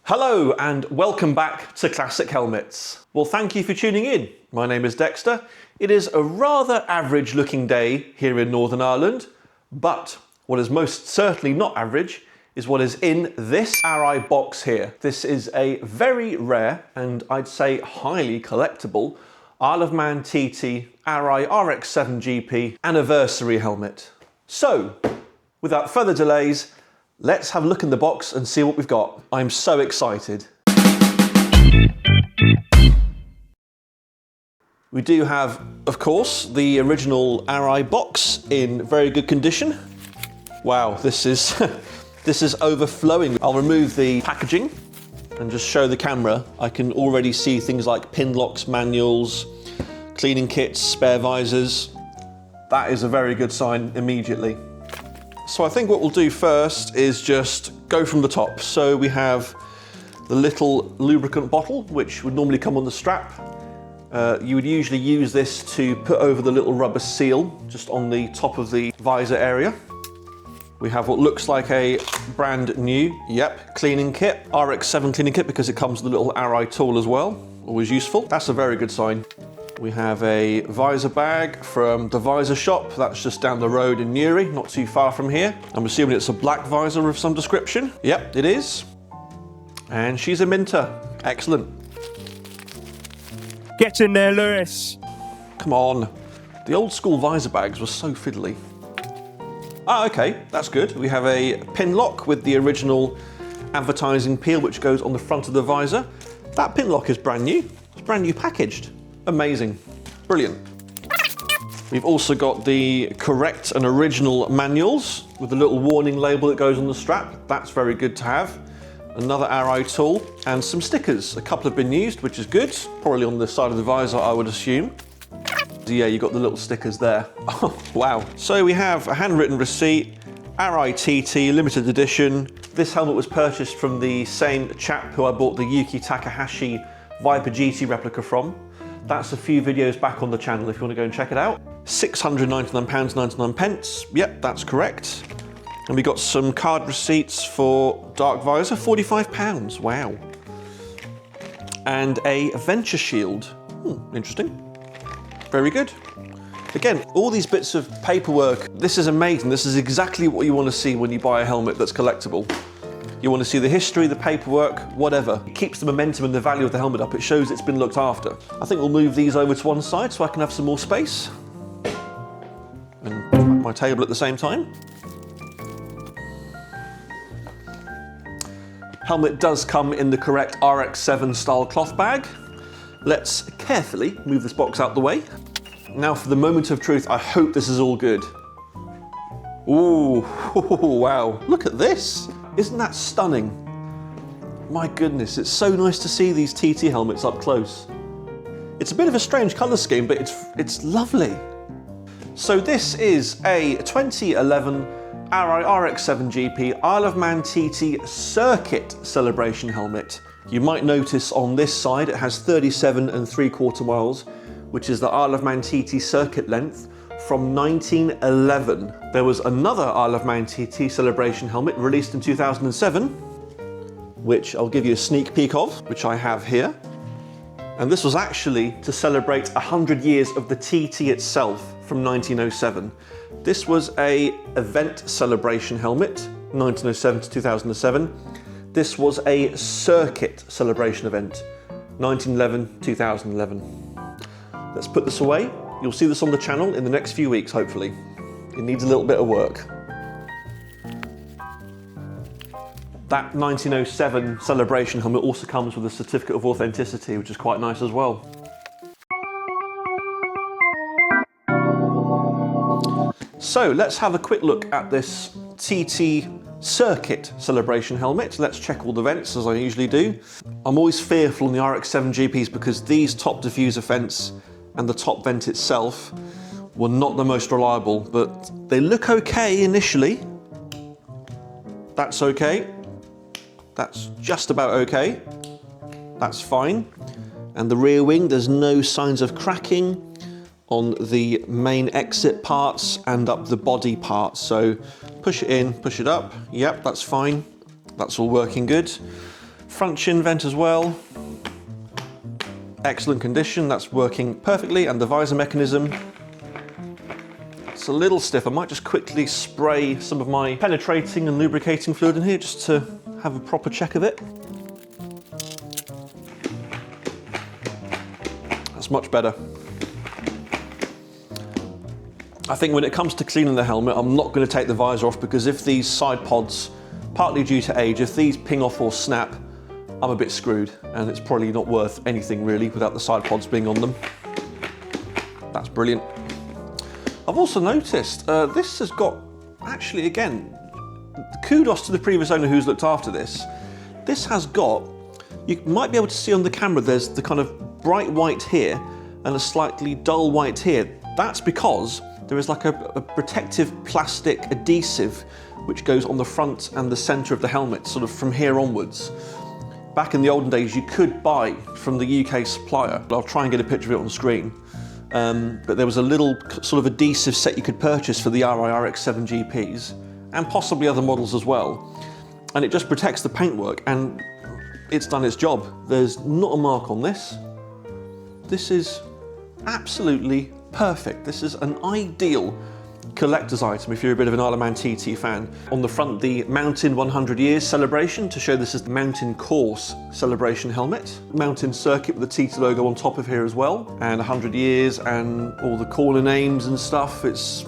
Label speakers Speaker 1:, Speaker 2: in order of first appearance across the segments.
Speaker 1: Hello and welcome back to Classic Helmets. Well, thank you for tuning in. My name is Dexter. It is a rather average looking day here in Northern Ireland, but what is most certainly not average is what is in this Arai box here. This is a very rare and I'd say highly collectible Isle of Man TT Arai RX7 GP anniversary helmet. So, without further delays, let's have a look in the box and see what we've got. I'm so excited. We do have, of course, the original Arai box in very good condition. Wow, this is this is overflowing. I'll remove the packaging and just show the camera. I can already see things like pin locks, manuals, cleaning kits, spare visors. That is a very good sign immediately. So I think what we'll do first is just go from the top. So we have the little lubricant bottle, which would normally come on the strap. You would usually use this to put over the little rubber seal just on the top of the visor area. We have what looks like a brand new, cleaning kit, RX7 cleaning kit, because it comes with a little Arai tool as well. Always useful. That's a very good sign. We have a visor bag from the visor shop. That's just down the road in Newry, not too far from here. I'm assuming it's a black visor of some description. Yep, it is. And she's a minter. Excellent.
Speaker 2: Get in there, Lewis.
Speaker 1: Come on. The old school visor bags were so fiddly. Ah, okay, that's good. We have a pin lock with the original advertising peel, which goes on the front of the visor. That pin lock is brand new. It's brand new packaged. Amazing. Brilliant. We've also got the correct and original manuals with the little warning label that goes on the strap. That's very good to have. Another Arai tool and some stickers. A couple have been used, which is good. Probably on the side of the visor, I would assume. Yeah, you got the little stickers there. Oh, wow. So we have a handwritten receipt, Arai TT limited edition. This helmet was purchased from the same chap who I bought the Yuki Takahashi Viper GT replica from. That's a few videos back on the channel if you want to go and check it out. £699.99. Yep, that's correct. And we got some card receipts for dark visor, £45. Wow. And a venture shield. Interesting. Very good. Again, all these bits of paperwork, this is amazing. This is exactly what you want to see when you buy a helmet that's collectible. You want to see the history, the paperwork, whatever. It keeps the momentum and the value of the helmet up. It shows it's been looked after. I think we'll move these over to one side so I can have some more space. And my table at the same time. Helmet does come in the correct RX7 style cloth bag. Let's carefully move this box out the way. Now for the moment of truth, I hope this is all good. Ooh, wow, look at this. Isn't that stunning? My goodness, it's so nice to see these TT helmets up close. It's a bit of a strange colour scheme, but it's lovely. So this is a 2011 Arai RX7 GP Isle of Man TT Circuit Celebration helmet. You might notice on this side it has 37 3/4 miles, which is the Isle of Man TT circuit length from 1911. There was another Isle of Man TT Celebration helmet released in 2007, which I'll give you a sneak peek of, which I have here. And this was actually to celebrate 100 years of the TT itself from 1907. This was a event celebration helmet, 1907 to 2007. This was a circuit celebration event, 1911, 2011. Let's put this away. You'll see this on the channel in the next few weeks, hopefully. It needs a little bit of work. That 1907 celebration helmet also comes with a certificate of authenticity, which is quite nice as well. So let's have a quick look at this TT Circuit Celebration helmet. Let's check all the vents as I usually do. I'm always fearful in the RX7 GPs because these top diffuser vents and the top vent itself were not the most reliable, but they look okay initially. That's okay. That's just about okay. That's fine. And the rear wing, there's no signs of cracking on the main exit parts and up the body parts. So push it in, push it up. Yep, that's fine. That's all working good. Front chin vent as well. Excellent condition, that's working perfectly, and the visor mechanism. It's a little stiff. I might just quickly spray some of my penetrating and lubricating fluid in here just to have a proper check of it. That's much better. I think when it comes to cleaning the helmet, I'm not going to take the visor off, because if these side pods, partly due to age, if these ping off or snap, I'm a bit screwed, and it's probably not worth anything really without the side pods being on them. That's brilliant. I've also noticed this has got, actually again, kudos to the previous owner who's looked after this. This has got, you might be able to see on the camera, there's the kind of bright white here and a slightly dull white here. That's because there is like a protective plastic adhesive which goes on the front and the centre of the helmet, sort of from here onwards. Back in the olden days, you could buy from the UK supplier. I'll try and get a picture of it on the screen. But there was a little sort of adhesive set you could purchase for the Arai RX-7 GPs, and possibly other models as well. And it just protects the paintwork, and it's done its job. There's not a mark on this. This is absolutely perfect. This is an ideal collector's item if you're a bit of an Isle of Man TT fan. On the front, the Mountain 100 Years celebration to show this is the Mountain Course celebration helmet. Mountain Circuit with the TT logo on top of here as well, and 100 years and all the corner names and stuff. It's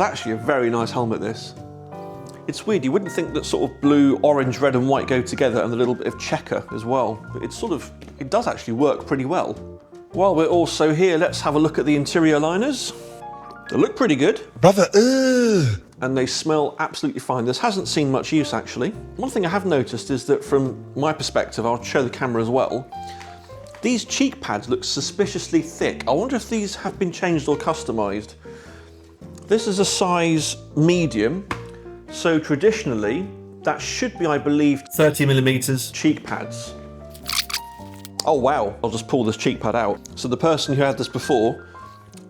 Speaker 1: actually a very nice helmet, this. It's weird, you wouldn't think that sort of blue, orange, red and white go together, and a little bit of checker as well. But it does actually work pretty well. While we're also here, let's have a look at the interior liners. They look pretty good.
Speaker 2: Brother,
Speaker 1: and they smell absolutely fine. This hasn't seen much use actually. One thing I have noticed is that from my perspective, I'll show the camera as well, these cheek pads look suspiciously thick. I wonder if these have been changed or customised. This is a size medium, so traditionally that should be, I believe, 30mm cheek pads. Oh wow, I'll just pull this cheek pad out. So the person who had this before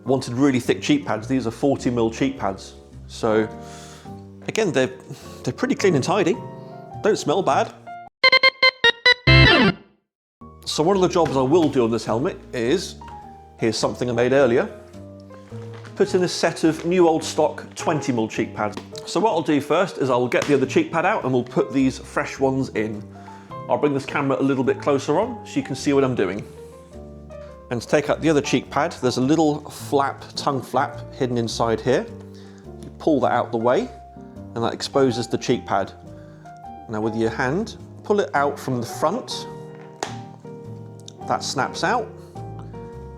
Speaker 1: wanted really thick cheek pads. These are 40mm cheek pads. So again, they're pretty clean and tidy. Don't smell bad. So one of the jobs I will do on this helmet is, here's something I made earlier, put in a set of new old stock 20mm cheek pads. So what I'll do first is I'll get the other cheek pad out and we'll put these fresh ones in. I'll bring this camera a little bit closer on so you can see what I'm doing. And to take out the other cheek pad, there's a little flap, tongue flap, hidden inside here. You pull that out the way, and that exposes the cheek pad. Now with your hand, pull it out from the front. That snaps out,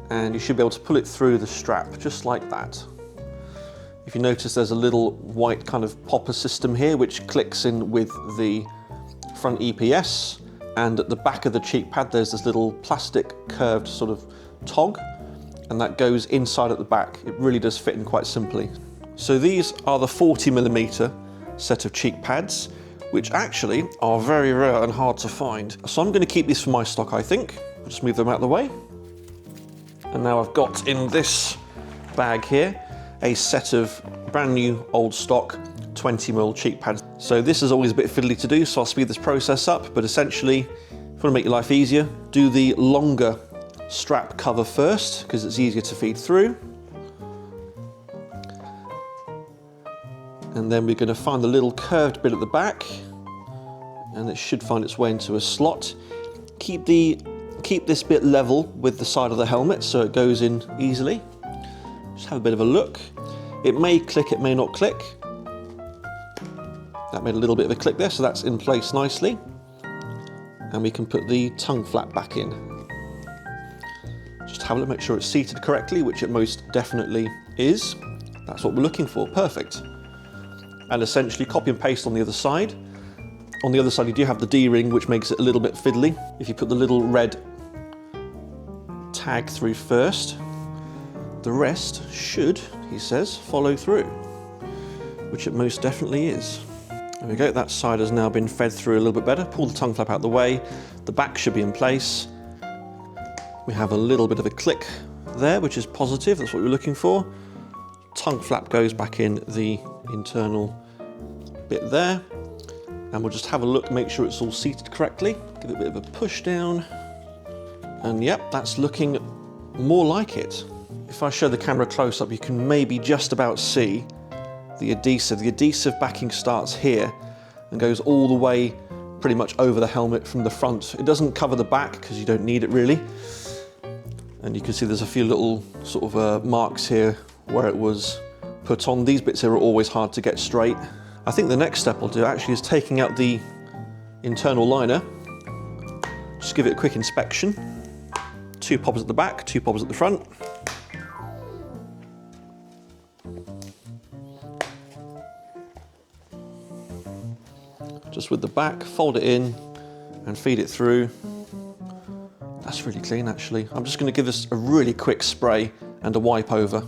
Speaker 1: and you should be able to pull it through the strap, just like that. If you notice, there's a little white kind of popper system here, which clicks in with the front EPS. And at the back of the cheek pad, there's this little plastic curved sort of tog, and that goes inside at the back. It really does fit in quite simply. So these are the 40mm set of cheek pads, which actually are very rare and hard to find. So I'm going to keep these for my stock, I think. I'll just move them out of the way. And now I've got in this bag here a set of brand new old stock 20mm cheek pads. So this is always a bit fiddly to do, so I'll speed this process up, but essentially, if you want to make your life easier, do the longer strap cover first, because it's easier to feed through. And then we're going to find the little curved bit at the back, and it should find its way into a slot. Keep this bit level with the side of the helmet so it goes in easily. Just have a bit of a look. It may click, it may not click. That made a little bit of a click there, so that's in place nicely. And we can put the tongue flap back in. Just have a look, make sure it's seated correctly, which it most definitely is. That's what we're looking for, perfect. And essentially copy and paste on the other side. On the other side you do have the D-ring, which makes it a little bit fiddly. If you put the little red tag through first, the rest should, he says, follow through, which it most definitely is. There we go, that side has now been fed through a little bit better. Pull the tongue flap out of the way. The back should be in place. We have a little bit of a click there, which is positive, that's what we're looking for. Tongue flap goes back in the internal bit there. And we'll just have a look, make sure it's all seated correctly. Give it a bit of a push down. And yep, that's looking more like it. If I show the camera close up, you can maybe just about see the adhesive. The adhesive backing starts here and goes all the way pretty much over the helmet from the front. It doesn't cover the back because you don't need it really. And you can see there's a few little sort of marks here where it was put on. These bits here are always hard to get straight. I think the next step I'll do actually is taking out the internal liner. Just give it a quick inspection. 2 pops at the back, 2 pops at the front. Just with the back, fold it in and feed it through. That's really clean actually. I'm just going to give this a really quick spray and a wipe over.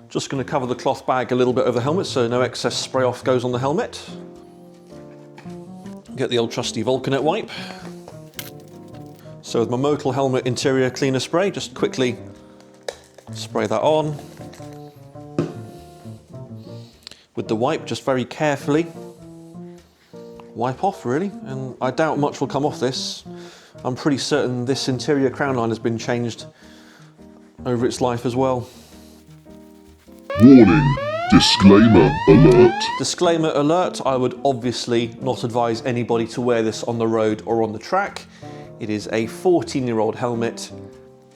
Speaker 1: Just going to cover the cloth bag a little bit over the helmet so no excess spray off goes on the helmet. Get the old trusty Vulcanet wipe. So with my Motul helmet interior cleaner spray, just quickly spray that on. With the wipe, just very carefully wipe off really, and I doubt much will come off this. I'm pretty certain this interior crown line has been changed over its life as well.
Speaker 2: Warning, disclaimer alert.
Speaker 1: Disclaimer alert, I would obviously not advise anybody to wear this on the road or on the track. It is a 14-year-old helmet.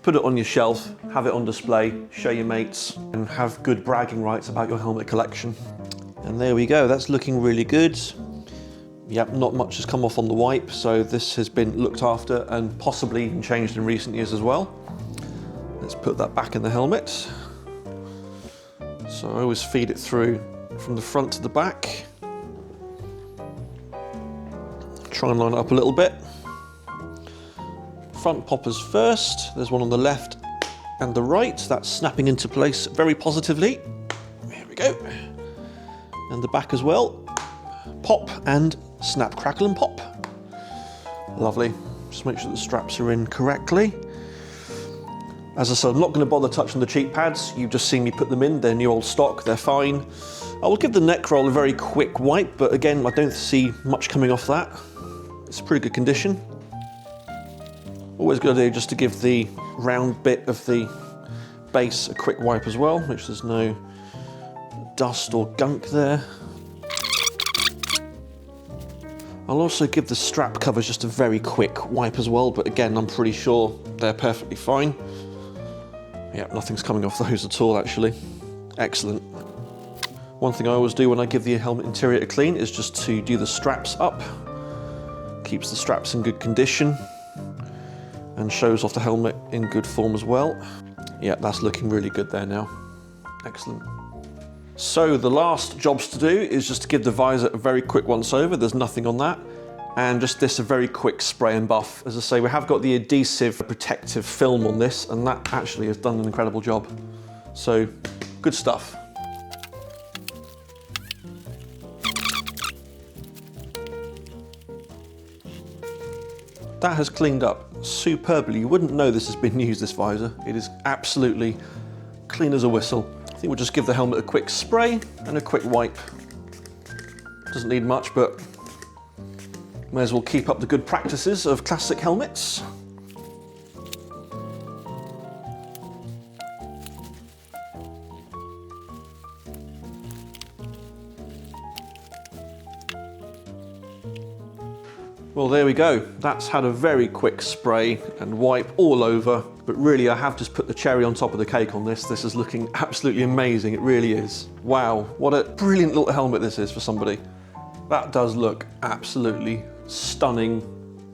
Speaker 1: Put it on your shelf, have it on display, show your mates, and have good bragging rights about your helmet collection. And there we go, that's looking really good. Yep, not much has come off on the wipe, so this has been looked after and possibly even changed in recent years as well. Let's put that back in the helmet. So I always feed it through from the front to the back. Try and line it up a little bit. Front poppers first. There's one on the left and the right. That's snapping into place very positively. Here we go. And the back as well. Pop and snap, crackle and pop. Lovely. Just make sure the straps are in correctly. As I said, I'm not going to bother touching the cheek pads. You've just seen me put them in. They're new old stock. They're fine. I will give the neck roll a very quick wipe, but again, I don't see much coming off that. It's pretty good condition. Always good idea just to give the round bit of the base a quick wipe as well, make sure there's no dust or gunk there. I'll also give the strap covers just a very quick wipe as well, but again, I'm pretty sure they're perfectly fine. Yeah, nothing's coming off those at all, actually. Excellent. One thing I always do when I give the helmet interior a clean is just to do the straps up. Keeps the straps in good condition and shows off the helmet in good form as well. Yeah, that's looking really good there now. Excellent. So the last jobs to do is just to give the visor a very quick once over. There's nothing on that. And just this a very quick spray and buff. As I say, we have got the adhesive protective film on this, and that actually has done an incredible job. So, good stuff. That has cleaned up superbly. You wouldn't know this has been used, this visor. It is absolutely clean as a whistle. I think we'll just give the helmet a quick spray and a quick wipe. Doesn't need much, but may as well keep up the good practices of classic helmets. Well, there we go. That's had a very quick spray and wipe all over, but really I have just put the cherry on top of the cake on this. This is looking absolutely amazing, it really is. Wow, what a brilliant little helmet this is for somebody. That does look absolutely stunning,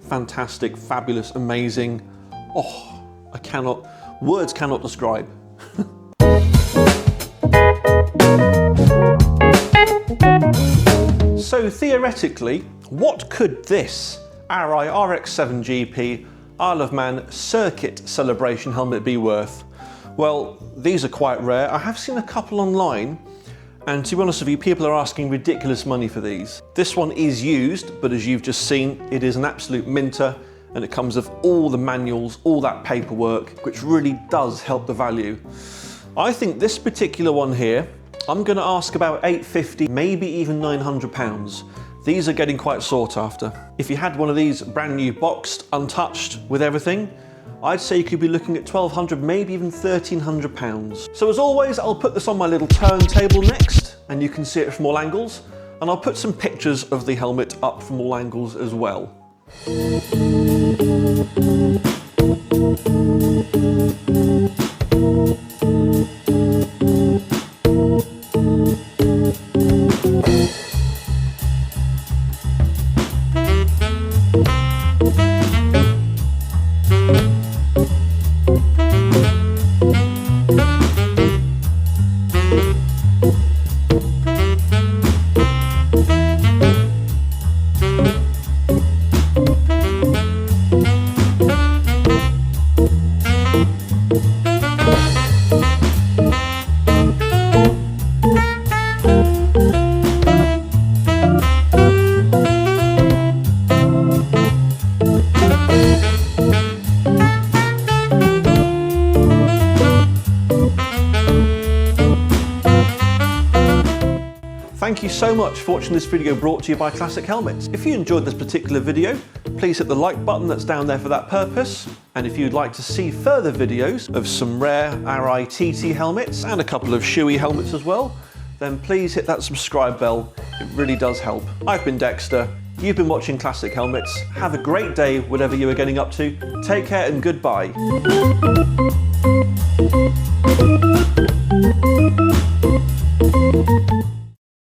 Speaker 1: fantastic, fabulous, amazing. Oh, words cannot describe. So theoretically, what could this Arai RX-7 GP Isle of Man circuit celebration helmet be worth? Well, these are quite rare. I have seen a couple online, and to be honest with you, people are asking ridiculous money for these. This one is used, but as you've just seen, it is an absolute minter, and it comes with all the manuals, all that paperwork, which really does help the value. I think this particular one here, I'm going to ask about £850, maybe even £900. These are getting quite sought after. If you had one of these brand new boxed, untouched with everything, I'd say you could be looking at £1,200, maybe even £1,300. So as always, I'll put this on my little turntable next, and you can see it from all angles, and I'll put some pictures of the helmet up from all angles as well. Thank you so much for watching this video brought to you by Classic Helmets. If you enjoyed this particular video, please hit the like button that's down there for that purpose. And if you'd like to see further videos of some rare Arai TT helmets and a couple of shoey helmets as well, then please hit that subscribe bell. It really does help. I've been Dexter. You've been watching Classic Helmets. Have a great day, whatever you are getting up to. Take care and goodbye.